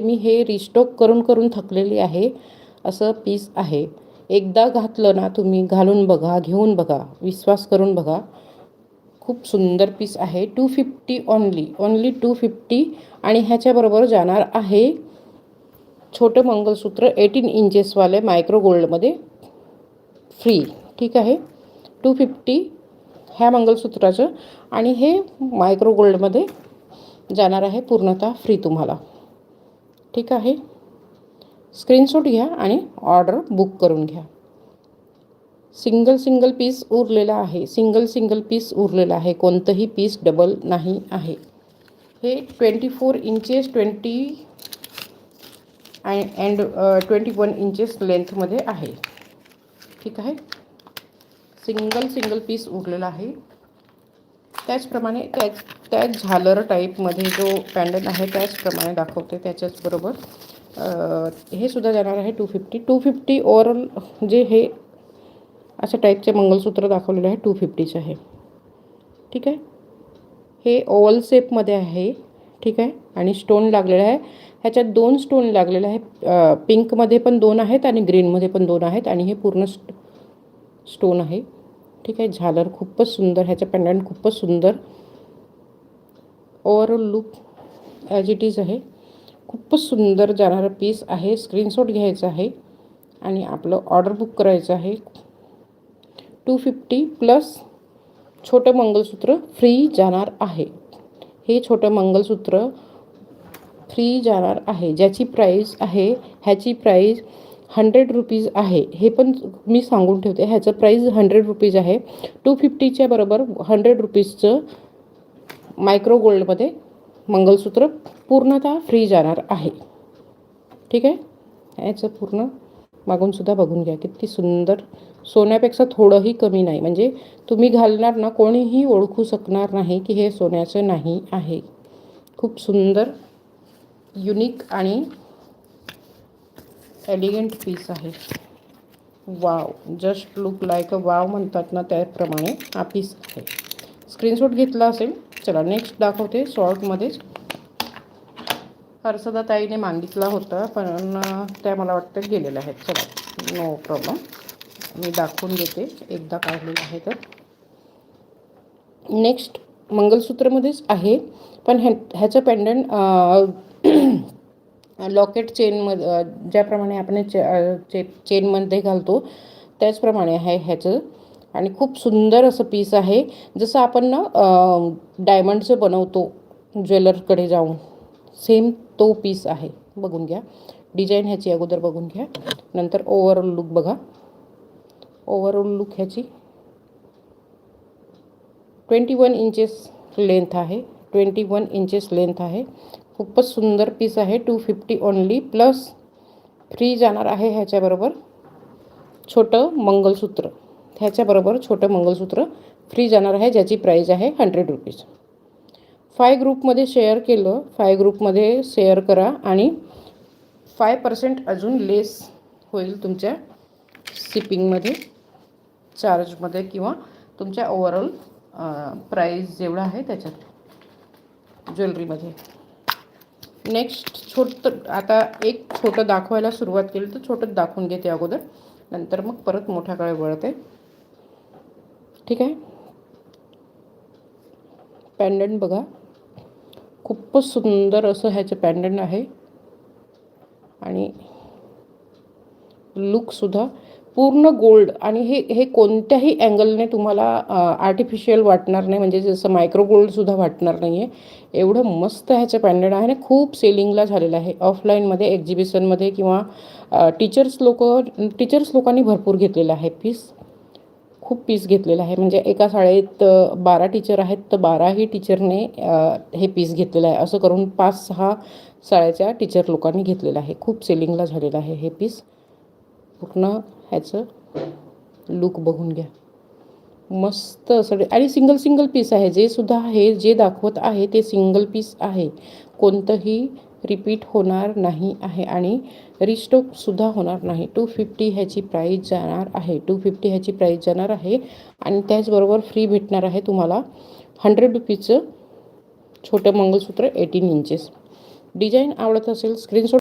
मी हे रिस्टॉक करून करून थकलेली आहे. असं पीस आहे. एकदा घातलं ना तुम्ही, घालून बघा, घेऊन बघा, विश्वास करून बघा. खूप सुंदर पीस आहे. 250 ओन्ली 250. आणि ह्याच्याबरोबर जाणार आहे छोटं मंगळसूत्र 18 इंचेसवाले मायक्रो गोल्डमध्ये फ्री. ठीक आहे, 250 ह्या मंगळसूत्राचं आणि हे मायक्रो गोल्डमध्ये जाणार आहे पूर्णतः फ्री तुम्हाला. ठीक आहे, स्क्रीनशॉट घ्या आणि ऑर्डर बुक करून घ्या. सिंगल पीस उरलेला आहे. सिंगल पीस उरलेला आहे. कोणतंही पीस डबल नाही आहे. हे 24 इंचेस 20 अँड 21 इंचेस लेंथमध्ये आहे. ठीक आहे, सिंगल पीस उरलेला आहे. त्याचप्रमाणे त्याच झालर टाईपमध्ये जो पॅन्डल आहे त्याचप्रमाणे दाखवते. त्याच्याचबरोबर हे सुद्धा जाणार आहे 250 ओव्हरऑल. जे हे अशा टाईपचे मंगळसूत्र दाखवलेले आहे 250चे आहे. ठीक आहे, हे ओव्हल शेपमध्ये आहे. ठीक आहे, आणि स्टोन लागलेला आहे. ह्याच्यात 2 स्टोन लागलेले आहे. पिंकमध्ये पण 2 आहेत आणि ग्रीनमध्ये पण 2 आहेत आणि हे पूर्ण स्टोन आहे. ठीक आहे, झालर खूपच सुंदर. ह्याचं पेंडंट खूपच सुंदर. Overall look as it is आहे. खूपच सुंदर जाणारं पीस आहे. स्क्रीनशॉट घ्यायचा आहे आणि आपलं ऑर्डर बुक करायचं आहे. 250 प्लस छोटं मंगळसूत्र फ्री जाणार आहे. हे छोटं मंगळसूत्र फ्री जाणार आहे, ज्याची प्राईस आहे, ह्याची प्राईस 100 रुपीज आहे. हे पण मी सांगून ठेवते, ह्याचं प्राईस 100 रुपीज आहे. 250च्या बरोबर 100 रुपीजचं मायक्रो गोल्डमध्ये मंगळसूत्र पूर्णतः फ्री जाणार आहे. ठीक आहे, ह्याचं पूर्ण मागूनसुद्धा बघून घ्या. किती सुंदर, सोन्यापेक्षा थोडंही कमी नाही. म्हणजे तुम्ही घालणार ना, कोणीही ओळखू शकणार नाही की हे सोन्याचं नाही आहे. खूप सुंदर, युनिक आणि एलिगंट पीस आहे. Wow, just look like a wow म्हणतात ना, त्याप्रमाणे हा पीस आहे. स्क्रीनशॉट घेतला असेल. चला नेक्स्ट दाखवते शॉर्टमध्येच. हर्षदा ताईने मागितला होता पण त्या मला वाटतं गेलेल्या आहेत. चला नो प्रॉब्लेम, मी दाखवून देते एकदा काढलेलं आहे तर. नेक्स्ट मंगळसूत्रमध्येच आहे पण ह्याचं पेंडंट लॉकेट चेनमध्ये ज्याप्रमाणे आपण चेनमध्ये घालतो त्याचप्रमाणे आहे ह्याचं. आणि खूप सुंदर असं पीस आहे. जसं आपण ना डायमंडचं बनवतो ज्वेलरकडे जाऊन, सेम तो पीस आहे. बघून घ्या डिझाईन ह्याची, अगोदर बघून घ्या, नंतर ओव्हरऑल लुक बघा. ओव्हरऑल लुक ह्याची 21 इंचेस लेंथ आहे. 21 इंचेस लेंथ आहे. खूपच सुंदर पीस आहे. 250 ओन्ली प्लस फ्री जाणार आहे ह्याच्याबरोबर छोटं मंगळसूत्र. ह्याच्याबरोबर छोटं मंगळसूत्र फ्री जाणार आहे, ज्याची प्राईज आहे 100 रुपीज. 5 ग्रुपमध्ये शेअर केलं, 5 ग्रुपमध्ये शेअर करा आणि 5% अजून लेस होईल तुमच्या शिपिंगमध्ये, चार्जमध्ये किंवा तुमच्या ओव्हरऑल प्राईस जेवढा आहे त्याच्यात ज्वेलरीमध्ये. नेक्स्ट आता एक छोटं दाखवायला सुरुवात केली तर छोटं दाखवून घेते अगोदर, नंतर मग परत मोठ्याकडे वळते. ठीक आहे, पॅन्डंट बघा, खूपच सुंदर असं ह्याचं पॅन्डंट आहे आणि लुकसुद्धा पूर्ण गोल्ड. आणि हे कोणत्याही अँगलने तुम्हाला आर्टिफिशियल वाटणार नाही, म्हणजे जसं मायक्रो गोल्डसुद्धा वाटणार नाही आहे. एवढं मस्त ह्याचं पॅन्डंट आहे आणि खूप सेलिंगला झालेलं आहे ऑफलाईनमध्ये, एक्झिबिशनमध्ये किंवा टीचर्स लोकांनी भरपूर घेतलेलं आहे पीस. खूप पीस घेतलेलं आहे. म्हणजे एका शाळेत 12 टीचर आहेत तर 12ही टीचरने हे पीस घेतलेलं आहे. असं करून 5-6 शाळेच्या टीचर लोकांनी घेतलेलं आहे. खूप सेलिंगला झालेलं आहे हे पीस. पूर्ण ह्याचं लुक बघून घ्या, मस्त असं. आणि सिंगल पीस आहे. हे जे दाखवत आहे ते सिंगल पीस आहे. कोणतंही रिपीट होणार नाही आहे आणि रिस्टॉकसुद्धा होणार नाही. 250 ह्याची प्राईज जाणार आहे. 250 ह्याची प्राईज जाणार आहे आणि त्याचबरोबर फ्री भेटणार आहे तुम्हाला 100 रुपीचं छोटं मंगळसूत्र 18 इंचेस. डिझाईन आवडत असेल स्क्रीनशॉट